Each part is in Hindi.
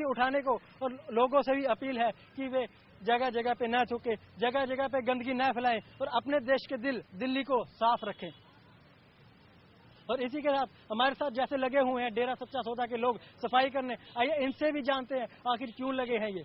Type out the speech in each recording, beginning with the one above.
उठाने को, और लोगों से भी अपील है कि वे जगह जगह पे न थूके, जगह जगह पे गंदगी न फैलाएं और अपने देश के दिल्ली को साफ रखें। और इसी के साथ हमारे साथ जैसे लगे हुए हैं डेरा सच्चा सौदा के लोग सफाई करने, आइए इनसे भी जानते हैं आखिर क्यों लगे हैं ये।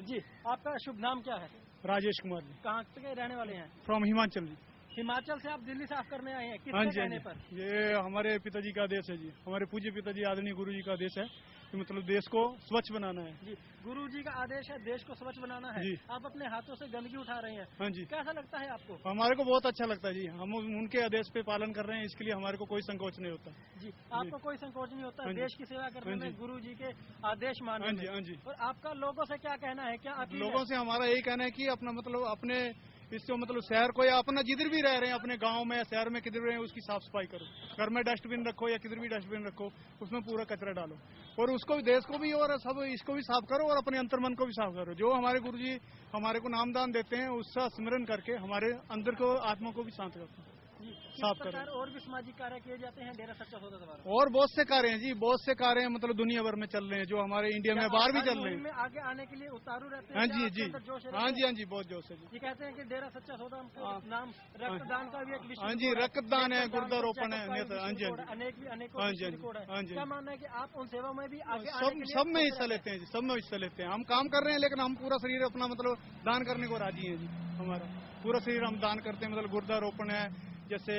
जी, आपका शुभ नाम क्या है? राजेश कुमार जी। कहाँ के रहने वाले हैं? फ्रॉम हिमाचल जी। हिमाचल से आप दिल्ली साफ करने आए हैं, किसके कहने पर? ये हमारे पिताजी का आदेश है जी, हमारे पूज्य पिताजी आदरणीय गुरु जी का आदेश है कि मतलब देश को स्वच्छ बनाना है जी। गुरु जी का आदेश है देश को स्वच्छ बनाना है जी। आप अपने हाथों से गंदगी उठा रहे हैं। हाँ जी। कैसा लगता है आपको? हमारे को बहुत अच्छा लगता है जी, हम उनके आदेश पे पालन कर रहे हैं, इसके लिए हमारे को कोई संकोच नहीं होता जी। आपको कोई संकोच नहीं होता देश की सेवा करने में, गुरु जी के आदेश मानने में? हाँ जी। और आपका लोगों से क्या कहना है, क्या अपील? लोगों से हमारा यही कहना है कि अपना मतलब अपने इससे मतलब शहर को या अपना जिधर भी रह रहे हैं अपने गांव में या शहर में किधर रहे हैं उसकी साफ सफाई करो। घर में डस्टबिन रखो या किधर भी डस्टबिन रखो, उसमें पूरा कचरा डालो और उसको भी, देश को भी और सब इसको भी साफ करो और अपने अंतर्मन को भी साफ करो। जो हमारे गुरुजी हमारे को नामदान देते हैं उसका स्मरण करके हमारे अंदर को आत्मा को भी शांत करते हैं, साफ करें। और भी सामाजिक कार्य किए जाते हैं डेरा सच्चा सौदा द्वारा? और बहुत से कार्य हैं जी, बहुत से कार्य हैं मतलब दुनिया भर में चल रहे हैं, जो हमारे इंडिया में बाहर भी चल रहे हैं। आगे आने के लिए उतारू रहते हैं? हाँ जी, बहुत जोश है जी। ये कहते हैं कि डेरा सच्चा सौदा नाम रक्तदान का भी एक विषय। हाँ जी, रक्तदान है, गुर्दारोपण है। हाँ जी, अनेकों क्या मानना है कि आप उन सेवा में भी आगे सब में हिस्सा लेते हैं जी, सब में हिस्सा लेते हैं। हम काम कर रहे हैं लेकिन हम पूरा शरीर अपना मतलब दान करने को राजी हैं जी। हमारा पूरा शरीर हम दान करते हैं, मतलब गुर्दारोपण है, जैसे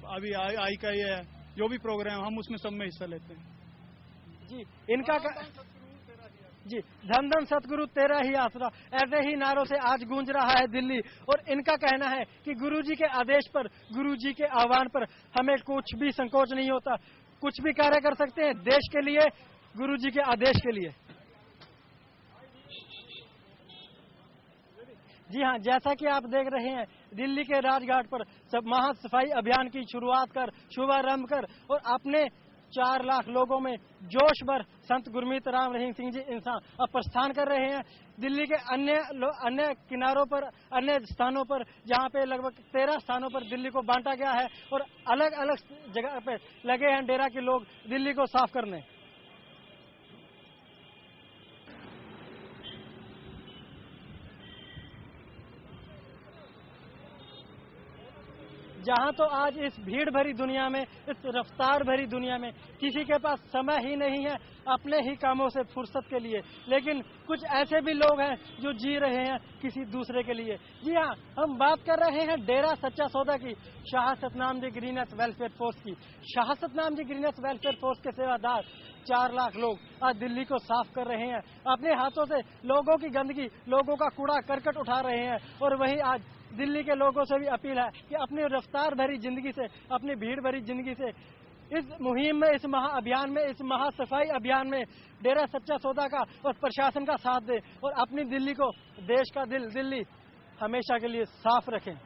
अभी आई का ये है, जो भी प्रोग्राम हम उसमें सब में हिस्सा लेते हैं जी। इनका जी, धन धन सतगुरु तेरा ही आसरा, ऐसे ही नारों से आज गूंज रहा है दिल्ली। और इनका कहना है कि गुरुजी के आदेश पर, गुरुजी के आह्वान पर हमें कुछ भी संकोच नहीं होता, कुछ भी कार्य कर सकते हैं देश के लिए, गुरुजी के आदेश के लिए। जी हाँ, जैसा कि आप देख रहे हैं दिल्ली के राजघाट पर सब महासफाई अभियान की शुभारंभ कर और अपने 4 लाख लोगों में जोश भर संत गुरमीत राम रहीम सिंह जी इंसान अब प्रस्थान कर रहे हैं। दिल्ली के अन्य किनारों पर, अन्य स्थानों पर, जहां पे लगभग 13 स्थानों पर दिल्ली को बांटा गया है और अलग अलग जगह पे लगे हैं डेरा के लोग दिल्ली को साफ करने। जहां तो आज इस भीड़ भरी दुनिया में, इस रफ्तार भरी दुनिया में किसी के पास समय ही नहीं है अपने ही कामों से फुर्सत के लिए, लेकिन कुछ ऐसे भी लोग हैं जो जी रहे हैं किसी दूसरे के लिए। जी हाँ, हम बात कर रहे हैं डेरा सच्चा सौदा की, Shah Satnam ji greenish welfare force की। Shah Satnam ji greenish welfare force के सेवादार 4 लाख लोग आज दिल्ली को साफ कर रहे हैं, अपने हाथों से लोगों की गंदगी, लोगों का कूड़ा करकट उठा रहे हैं। और वहीं आज दिल्ली के लोगों से भी अपील है कि अपनी रफ्तार भरी जिंदगी से, अपनी भीड़ भरी जिंदगी से इस मुहिम में, इस महाअभियान में, इस महासफाई अभियान में डेरा सच्चा सौदा का और प्रशासन का साथ दे और अपनी दिल्ली को, देश का दिल्ली हमेशा के लिए साफ रखें।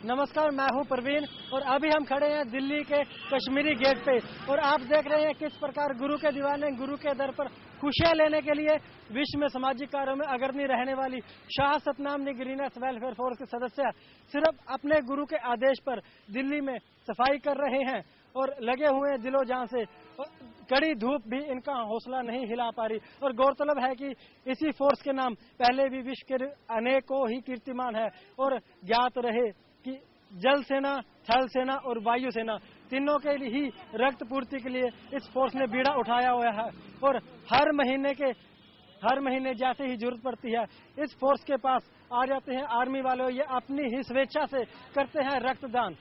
नमस्कार, मैं हूं प्रवीण और अभी हम खड़े हैं दिल्ली के कश्मीरी गेट पे और आप देख रहे हैं किस प्रकार गुरु के दीवाने गुरु के दर पर खुशियां लेने के लिए विश्व में सामाजिक कार्यों में अग्रणी रहने वाली Shah Satnam ji greenish welfare force के सदस्य सिर्फ अपने गुरु के आदेश पर दिल्ली में सफाई कर रहे हैं और लगे हुए हैं दिलो जान से। कड़ी धूप भी इनका हौसला नहीं हिला पा रही। और गौरतलब है कि इसी फोर्स के नाम पहले भी विश्व के अनेकों ही कीर्तिमान है और ज्ञात रहे कि जल सेना, थल सेना और वायु सेना तीनों के लिए ही रक्त पूर्ति के लिए इस फोर्स ने बीड़ा उठाया हुआ है और हर महीने जैसे ही जरूरत पड़ती है इस फोर्स के पास आ जाते हैं आर्मी वाले, ये अपनी ही स्वेच्छा से करते हैं रक्तदान।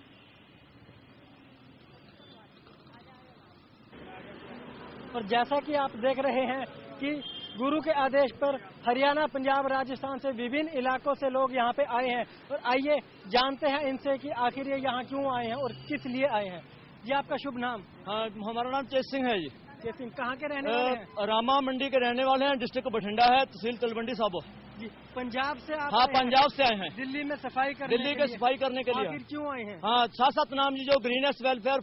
और जैसा कि आप देख रहे हैं कि गुरु के आदेश पर हरियाणा, पंजाब, राजस्थान से विभिन्न इलाकों से लोग यहाँ पे आए हैं और आइए जानते हैं इनसे कि आखिर ये यहाँ क्यों आए हैं और किस लिए आए हैं। जी, आपका शुभ नाम? हाँ, हमारा नाम चेत सिंह है जी। चेत सिंह, कहाँ के रहने वाले हैं? रामा मंडी के रहने वाले हैं, डिस्ट्रिक्ट बठिंडा है, तहसील तलवंडी साबो। जी, पंजाब से आप हाँ, आए हैं? पंजाब से आए हैं, दिल्ली में सफाई करने दिल्ली के के लिए। सफाई करने के लिए। आखिर क्यों आए हैं? हाँ, शासक नाम जी जो ग्रीनेस वेलफेयर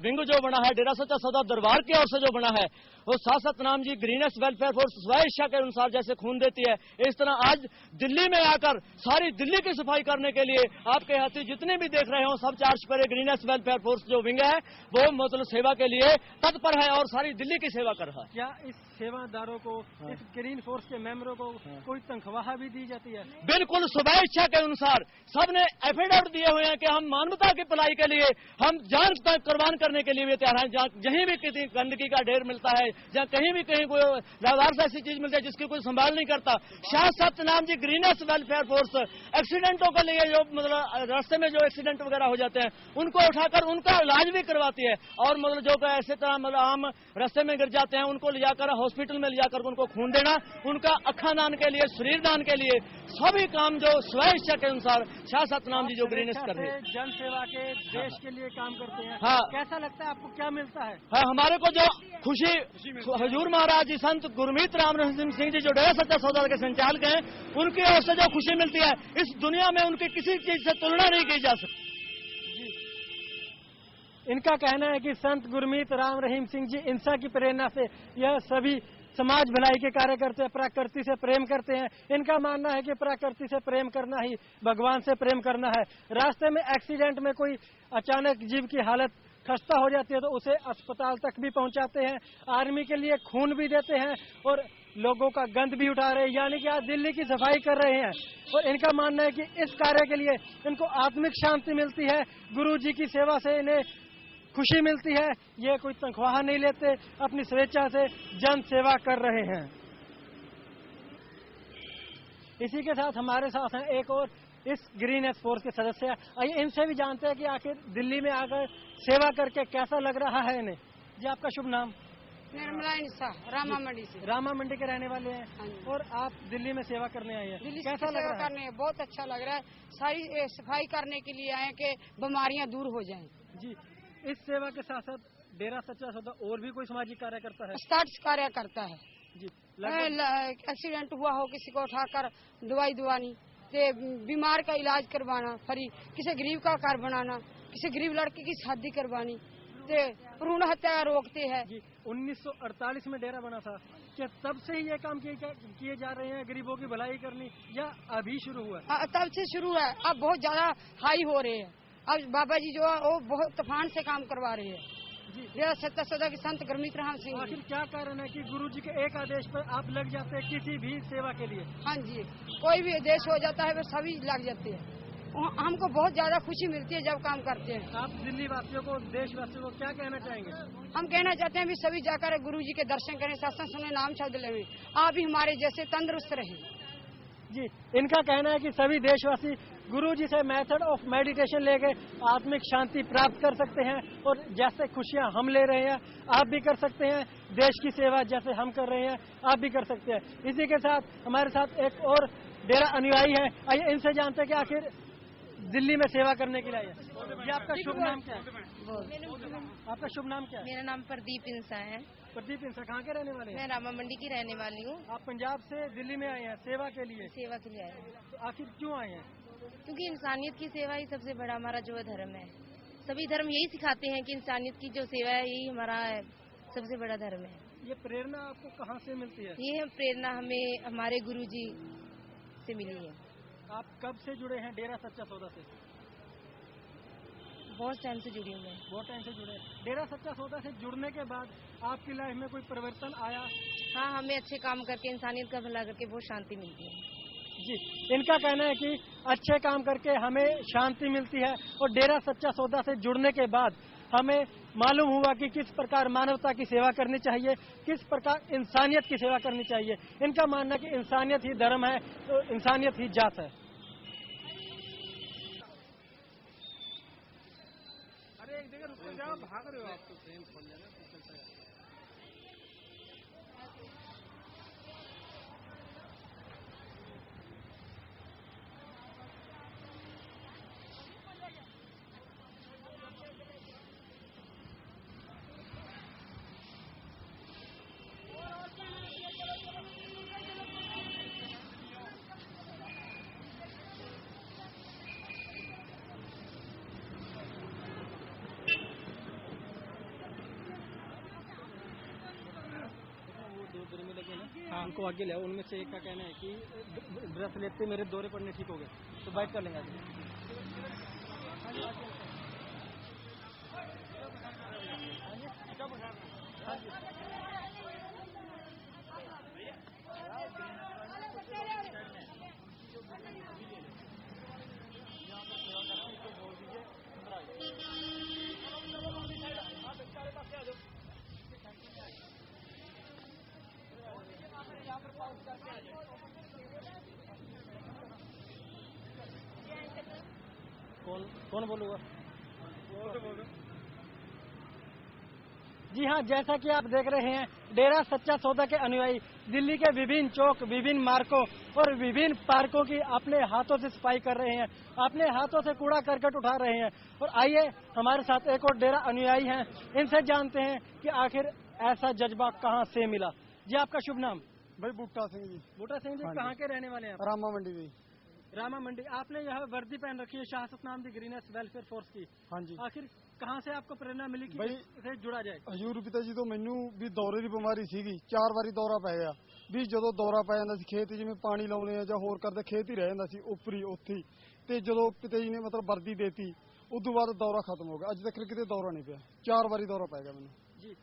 विंग जो बना है डेरा सच्चा सौदा दरबार की ओर से जो बना है, वो शासक नाम जी ग्रीनेस वेलफेयर फोर्स स्व इच्छा के अनुसार जैसे खून देती है, इस तरह आज दिल्ली में आकर सारी दिल्ली की सफाई करने के लिए आपके हाथी जितने भी देख रहे हो सब चार्ज पर ग्रीनेस वेलफेयर फोर्स जो विंग है वो मतलब सेवा के लिए तत्पर है और सारी दिल्ली की सेवा कर रहा है। क्या इस सेवादारों को, इस ग्रीन फोर्स के मेंबरों को कोई तनख्वाह भी दी जाती है? बिल्कुल सुबह इच्छा के अनुसार सबने एफिडेविट दिए हुए हैं कि हम मानवता की भलाई के लिए हम जान तक कुर्बान करने के लिए भी तैयार हैं। जहाँ कहीं भी किसी गंदगी का ढेर मिलता है, जहाँ कहीं भी कहीं कोई व्यवहार से ऐसी चीज मिलती है जिसकी कोई संभाल नहीं करता, शाह सत्यनाम जी ग्रीनेस वेलफेयर फोर्स एक्सीडेंटों के लिए जो मतलब रास्ते में जो एक्सीडेंट वगैरह हो जाते हैं उनको उठाकर उनका इलाज भी करवाती है और मतलब जो ऐसे तरह मतलब आम रास्ते में गिर जाते हैं उनको ले जाकर हॉस्पिटल में ले जाकर उनको खून देना, उनका अखा दान के लिए, शरीर दान के लिए सभी काम जो स्व इच्छा के अनुसार शाह सतनाम जी जो ग्रीनेस कर रहे हैं, जन सेवा के देश के लिए काम करते हैं। हाँ। कैसा लगता है आपको, क्या मिलता है? हाँ, हमारे को जो खुशी हजूर महाराज जी संत गुरमीत राम रहीम सिंह जी जो डेरा सच्चा सौदा के संचालक हैं उनकी ओर से जो खुशी मिलती है इस दुनिया में उनकी किसी चीज से तुलना नहीं की जा सकती। इनका कहना है कि संत गुरमीत राम रहीम सिंह जी इंसा की प्रेरणा से यह सभी समाज भलाई के कार्य करते हैं, प्रकृति से प्रेम करते हैं। इनका मानना है कि प्रकृति से प्रेम करना ही भगवान से प्रेम करना है। रास्ते में एक्सीडेंट में कोई अचानक जीव की हालत खस्ता हो जाती है तो उसे अस्पताल तक भी पहुंचाते हैं, आर्मी के लिए खून भी देते हैं और लोगों का गंद भी उठा रहे हैं, यानी कि आज दिल्ली की सफाई कर रहे हैं। और इनका मानना है कि इस कार्य के लिए इनको आत्मिक शांति मिलती है, गुरु जी की सेवा से इन्हें खुशी मिलती है। ये कोई तनख्वाह नहीं लेते, अपनी स्वेच्छा से जन सेवा कर रहे हैं। इसी के साथ हमारे साथ हैं एक और इस ग्रीनेस फोर्स के सदस्य। आइए इनसे भी जानते हैं कि आखिर दिल्ली में आकर सेवा करके कैसा लग रहा है इन्हें। जी, आपका शुभ नाम? निर्मला इंसा, रामा मंडी से। रामा मंडी के रहने वाले हैं हाँ जी। और आप दिल्ली में सेवा करने आए हैं, दिल्ली कैसा से लग सेवा रहा है? करने बहुत अच्छा लग रहा है। सारी सफाई करने के लिए आए कि बीमारियां दूर हो जाएं। जी, इस सेवा के साथ साथ डेरा सच्चा सौदा और भी कोई सामाजिक कार्य करता है? स्टार्ट कार्य करता है। जी, एक्सीडेंट हुआ हो किसी को उठाकर दवाई दुआनी, बीमार का इलाज करवाना फ्री, किसी गरीब का घर बनाना, किसी गरीब लड़की की शादी करवानी, भ्रूण हत्या रोकते हैं। जी, 1948 में डेरा बना था, क्या तब से ही ये काम किए जा रहे हैं गरीबों की भलाई करनी, या अभी शुरू हुआ है? तब से शुरू है, अब बहुत ज्यादा हाई हो रहे हैं। अब बाबा जी जो है वो बहुत तूफान से काम करवा रहे हैं। जी, डेरा सच्चा सौदा के संत गुरमीत राम सिंह जी। आखिर क्या कारण है कि गुरु जी के एक आदेश पर आप लग जाते हैं किसी भी सेवा के लिए? हाँ जी, कोई भी देश हो जाता है वो सभी लग जाते हैं। हमको बहुत ज्यादा खुशी मिलती है जब काम करते हैं। आप दिल्ली वासियों को, देशवासियों को क्या कहना चाहेंगे? हम कहना चाहते हैं भी सभी जाकर गुरु जी के दर्शन करें, सत्संग सुने, नाम शब्द लें, आप भी हमारे जैसे तंदुरुस्त रहें। जी, इनका कहना है कि सभी देशवासी गुरु जी से मेथड ऑफ मेडिटेशन लेके आत्मिक शांति प्राप्त कर सकते हैं और जैसे खुशियां हम ले रहे हैं आप भी कर सकते हैं। देश की सेवा जैसे हम कर रहे हैं आप भी कर सकते हैं। इसी के साथ हमारे साथ एक और डेरा अनुयायी है, आइए इनसे जानते हैं कि आखिर दिल्ली में सेवा करने के लिए आए हैं। ये आपका शुभ नाम क्या है? आपका शुभ नाम क्या है? मेरा नाम प्रदीप इंसा है। प्रदीप इंसा, कहाँ के रहने वाले हैं? मैं रामा मंडी की रहने वाली हूँ। आप पंजाब से दिल्ली में आए हैं सेवा के लिए, सेवा के लिए आए हैं तो आखिर क्यों आए हैं? क्योंकि इंसानियत की सेवा ही सबसे बड़ा हमारा जो है धर्म है। सभी धर्म यही सिखाते हैं कि इंसानियत की जो सेवा है यही हमारा सबसे बड़ा धर्म है। ये प्रेरणा आपको कहाँ से मिलती है? ये प्रेरणा हमें हमारे गुरुजी से मिली है। आप कब से जुड़े हैं डेरा सच्चा सौदा से? बहुत टाइम से जुड़ी हूँ मैं। बहुत टाइम से जुड़े हैं। डेरा सच्चा सौदा से जुड़ने के बाद आपकी लाइफ में कोई परिवर्तन आया? हाँ, हमें अच्छे काम करके इंसानियत का भला करके बहुत शांति मिलती है। जी, इनका कहना है कि अच्छे काम करके हमें शांति मिलती है और डेरा सच्चा सौदा से जुड़ने के बाद हमें मालूम हुआ कि किस प्रकार मानवता की सेवा करनी चाहिए, किस प्रकार इंसानियत की सेवा करनी चाहिए। इनका मानना है कि इंसानियत ही धर्म है, तो इंसानियत ही जात है। अरे एक जगह रुक जाओ, भाग रहे हो आप तो। ट्रेन खोल लेना तो चलता है। उनको आगे ले आओ। उनमें से एक का कहना है कि ब्रश लेते मेरे दौरे पड़ने ठीक हो गए, तो बाइट कर लेंगे आगे। कौन बोलूँगा? जी हाँ, जैसा कि आप देख रहे हैं, डेरा सच्चा सौदा के अनुयायी दिल्ली के विभिन्न चौक, विभिन्न मार्गों और विभिन्न पार्कों की अपने हाथों से सफाई कर रहे हैं, अपने हाथों से कूड़ा करकट उठा रहे हैं। और आइए हमारे साथ एक और डेरा अनुयायी हैं, इनसे जानते हैं कि आखिर ऐसा जज्बा कहाँ से मिला। जी, आपका शुभ नाम? भाई बूटा सिंह जी। बूटा सिंह जी, हाँ कहाँ के रहने वाले हैं? रामा मंडी जी। रामा मंडी। आपने यह वर्दी पहन रखी है शहादत नाम दी ग्रीनेस वेलफेयर फोर्स की। हाँ जी। आखिर कहाँ से आपको प्रेरणा मिली कि भाई इससे जुड़ा जाए? ਹਜ਼ੂਰ ਪਿਤਾ ਜੀ ਤੋਂ ਮੈਨੂੰ ਵੀ ਦੌਰੇ ਦੀ ਬਿਮਾਰੀ ਸੀਗੀ, 4 ਵਾਰੀ ਦੌਰਾ ਪੈ ਗਿਆ। ਵੀ ਜਦੋਂ ਦੌਰਾ ਪੈ ਜਾਂਦਾ ਸੀ ਖੇਤ ਜਿਵੇਂ ਪਾਣੀ ਲਾਉਣੇ ਆ ਜਾਂ ਹੋਰ ਕਰਦੇ ਖੇਤ ਹੀ ਰਹਿ ਜਾਂਦਾ ਸੀ ਉੱਪਰੀ ਉੱਥੇ ਹੀ। ਤੇ ਜਦੋਂ ਪਿਤਾ ਜੀ ਨੇ ਮਤਲਬ ਵਰਦੀ ਦੇਤੀ ਉਦੋਂ ਬਾਅਦ ਦੌਰਾ ਖਤਮ ਹੋ ਗਿਆ। ਅੱਜ ਤੱਕ ਕਿਤੇ ਦੌਰਾ ਨਹੀਂ ਪਿਆ, 4 ਵਾਰੀ ਦੌਰਾ ਪੈ ਗਿਆ ਮੈਨੂੰ जी।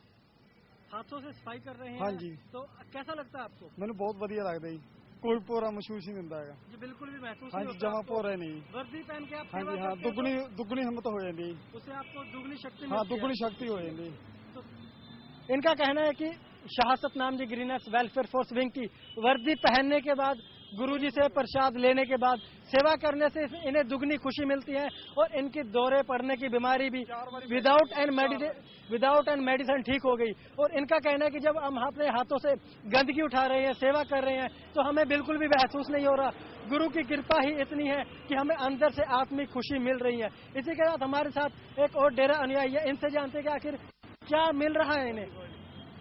हाथों से सफाई कर रहे हैं? हाँ जी। तो कैसा लगता है आपको? ਮੈਨੂੰ ਬਹੁਤ ਵਧੀਆ ਲੱਗਦਾ ਜੀ, ਕੋਈ ਭੋਰਾ ਮਹਿਸੂਸ ਨਹੀਂ ਹੁੰਦਾ ਹੈਗਾ। जी, बिल्कुल भी महसूस हाँ नहीं जी, होता जमा आपको? ਭੋਰਾ नहीं। वर्दी पहन के आप हाँ सेवा जी, हाँ, करते हैं तो दुगनी हिम्मत हो जाती है। उससे आपको दुगनी शक्ति हाँ, मिलती है। दुगनी शक्ति हो जाती है। तो इनका कहना है कि शहादत नाम जी ग्रीनेस वेलफेयर फोर्स विंग की वर्दी पहनने के बाद, गुरुजी से प्रसाद लेने के बाद सेवा करने से इन्हें दुगनी खुशी मिलती है और इनकी दौरे पड़ने की बीमारी भी विदाउट एंड मेडिसिन ठीक हो गई। और इनका कहना है कि जब हम अपने हाथों से गंदगी उठा रहे हैं, सेवा कर रहे हैं, तो हमें बिल्कुल भी महसूस नहीं हो रहा। गुरु की कृपा ही इतनी है कि हमें अंदर से आत्मिक खुशी मिल रही है। इसी के साथ हमारे साथ एक और डेरा अनुयायी है, इनसे जानते हैं कि आखिर क्या मिल रहा है इन्हें।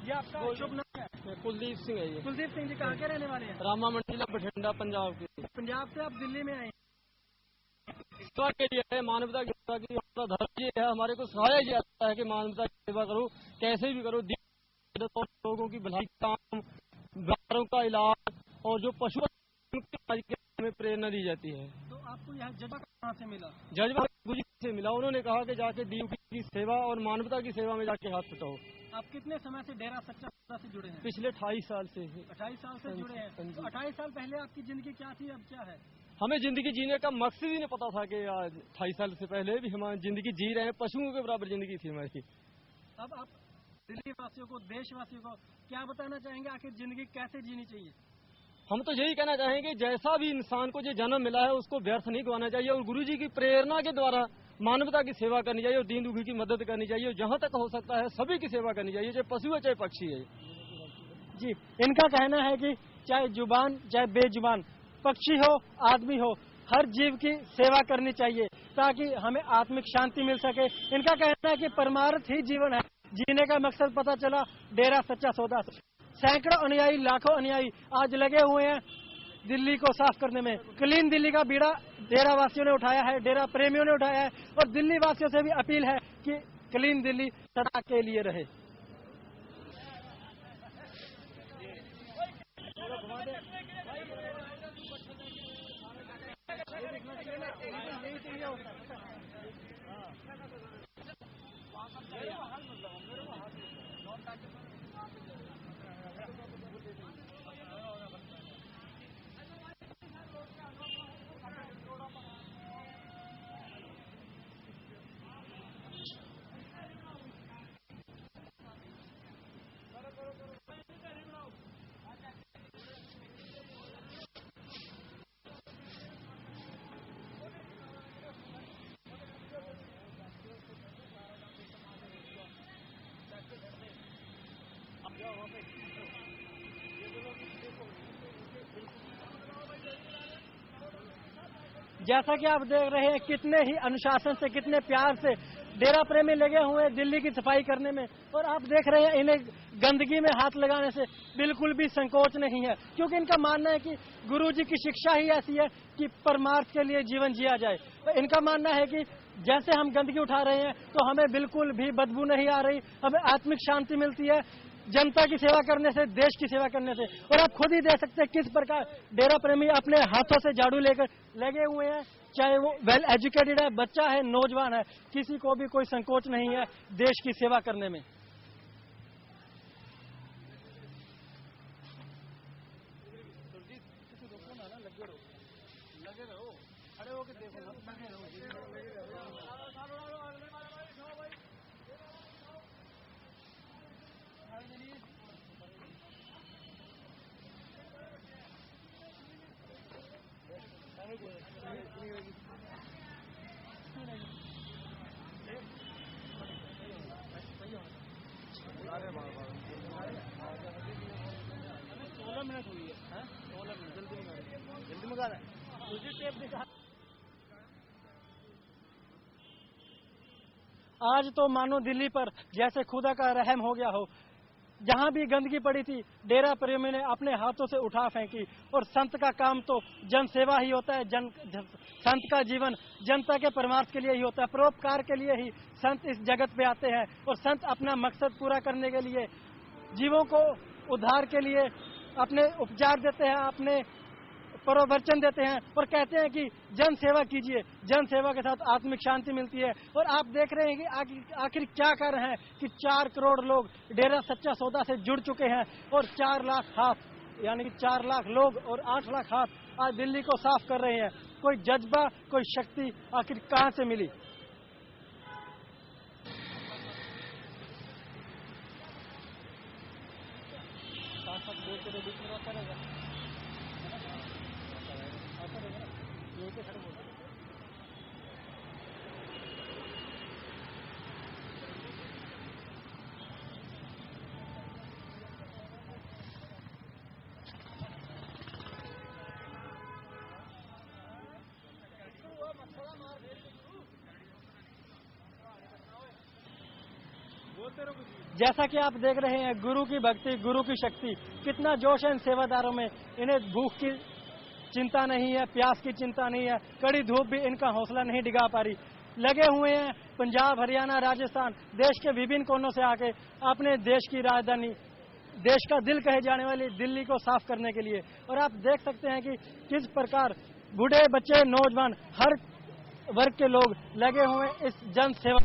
ये आपका शुभ नाम है? कुलदीप सिंह है ये। कुलदीप सिंह जी, कहाँ के रहने वाले हैं? रामा मंडी बठिंडा पंजाब की। पंजाब से आप दिल्ली में आए? सेवा के लिए है, मानवता की सेवा की हमारा धर्म ये है। हमारे को सिखाया जाता है कि मानवता की सेवा करो, कैसे भी करो, लोगों की भलाई काम, बीमारों का इलाज और जो पशु में प्रेरणा दी जाती है। तो आपको यह जज्बा कहाँ से मिला? जज्बा गुरु से मिला। उन्होंने कहा कि जाके डी की सेवा और मानवता की सेवा में जाके हाथ बटाओ। आप कितने समय से डेरा सच्चा सौदा से जुड़े हैं? पिछले 28 साल से। 28 साल से जुड़े हैं। तो 28 साल पहले आपकी जिंदगी क्या थी, अब क्या है? हमें जिंदगी जीने का मकसद ही नहीं पता था कि आज 28 साल से पहले भी हमारी जिंदगी जी रहे हैं। पशुओं के बराबर जिंदगी थी हमारी। अब आप दिल्ली वासियों को, देशवासियों को क्या बताना चाहेंगे, आखिर जिंदगी कैसे जीनी चाहिए? हम तो यही कहना चाहेंगे, जैसा भी इंसान को जो जन्म मिला है उसको व्यर्थ नहीं गवाना चाहिए और गुरुजी की प्रेरणा के द्वारा मानवता की सेवा करनी चाहिए और दीन दुखी की मदद करनी चाहिए और जहाँ तक हो सकता है सभी की सेवा करनी चाहिए, चाहे पशु है चाहे पक्षी है। जी, इनका कहना है कि चाहे जुबान चाहे बेजुबान, पक्षी हो आदमी हो, हर जीव की सेवा करनी चाहिए ताकि हमें आत्मिक शांति मिल सके। इनका कहना है कि परमार्थ ही जीवन है, जीने का मकसद पता चला डेरा सच्चा सौदा से। सैकड़ों अनुयायी, लाखों अनुयायी आज लगे हुए हैं दिल्ली को साफ करने में। क्लीन दिल्ली का बीड़ा डेरा वासियों ने उठाया है, डेरा प्रेमियों ने उठाया है और दिल्ली वासियों से भी अपील है कि क्लीन दिल्ली सदा के लिए रहे। जैसा कि आप देख रहे हैं कितने ही अनुशासन से, कितने प्यार से डेरा प्रेमी लगे हुए हैं दिल्ली की सफाई करने में। और आप देख रहे हैं इन्हें गंदगी में हाथ लगाने से बिल्कुल भी संकोच नहीं है, क्योंकि इनका मानना है कि गुरुजी की शिक्षा ही ऐसी है कि परमार्थ के लिए जीवन जिया जाए। तो इनका मानना है कि जैसे हम गंदगी उठा रहे हैं तो हमें बिल्कुल भी बदबू नहीं आ रही, हमें आत्मिक शांति मिलती है। जनता की सेवा करने से, देश की सेवा करने से। और आप खुद ही देख सकते हैं किस प्रकार डेरा प्रेमी अपने हाथों से झाड़ू लेकर लगे हुए हैं, चाहे वो वेल एजुकेटेड है, बच्चा है, नौजवान है, किसी को भी कोई संकोच नहीं है देश की सेवा करने में। आज तो मानो दिल्ली पर जैसे खुदा का रहम हो गया हो। जहां भी गंदगी पड़ी थी डेरा प्रेमी ने अपने हाथों से उठा फेंकी। और संत का काम तो जन सेवा ही होता है। संत का जीवन जनता के परमार्थ के लिए ही होता है, परोपकार के लिए ही संत इस जगत पे आते हैं। और संत अपना मकसद पूरा करने के लिए, जीवों को उद्धार के लिए अपने उपचार देते हैं, अपने प्रवचन देते हैं और कहते हैं कि जन सेवा कीजिए। जन सेवा के साथ आत्मिक शांति मिलती है। और आप देख रहे हैं कि आखिर क्या कारण है कि 4 करोड़ लोग डेरा सच्चा सौदा से जुड़ चुके हैं और 4 लाख हाथ, यानी कि 4 लाख लोग और 8 लाख हाथ आज दिल्ली को साफ कर रहे हैं। कोई जज्बा, कोई शक्ति आखिर कहां से मिली? जैसा कि आप देख रहे हैं, गुरु की भक्ति, गुरु की शक्ति, कितना जोश है इन सेवादारों में। इन्हें भूख की चिंता नहीं है, प्यास की चिंता नहीं है, कड़ी धूप भी इनका हौसला नहीं डिगा पा रही। लगे हुए हैं पंजाब, हरियाणा, राजस्थान, देश के विभिन्न कोनों से आके अपने देश की राजधानी, देश का दिल कहे जाने वाली दिल्ली को साफ करने के लिए। और आप देख सकते हैं कि किस प्रकार बूढ़े, बच्चे, नौजवान, हर वर्ग के लोग लगे हुए इस जन सेवा